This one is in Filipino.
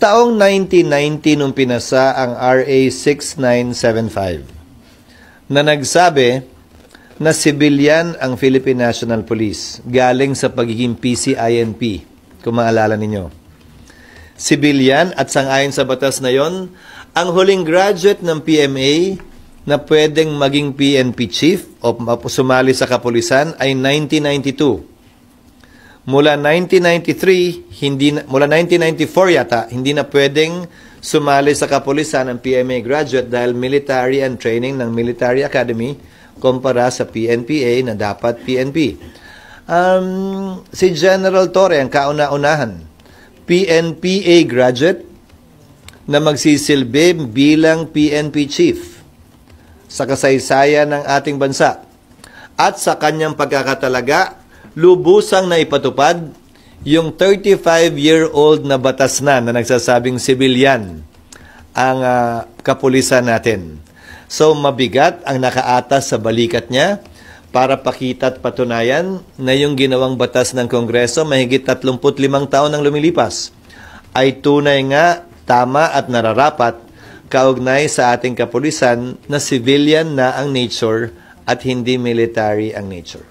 Taong 1990 nung pinasa ang RA 6975 na nagsabi na sibilyan ang Philippine National Police galing sa pagiging PCINP, kung maalala ninyo. Sibilyan at sangayon sa batas na yon, ang huling graduate ng PMA na pwedeng maging PNP chief o sumali sa kapulisan ay 1992. Mula 1994 yata, hindi na pwedeng sumali sa kapulisan ng PMA graduate dahil military and training ng Military Academy kumpara sa PNPA na dapat PNP. Si General Torre, ang kauna-unahan, PNPA graduate na magsisilbi bilang PNP chief sa kasaysayan ng ating bansa. At sa kanyang pagkakatalaga, lubusang na ipatupad yung 35-year-old na batas na nagsasabing sibilyan ang kapulisan natin. So, mabigat ang nakaatas sa balikat niya para pakita at patunayan na yung ginawang batas ng Kongreso mahigit 35 taon nang lumilipas ay tunay nga, tama at nararapat kaugnay sa ating kapulisan na civilian na ang nature at hindi military ang nature.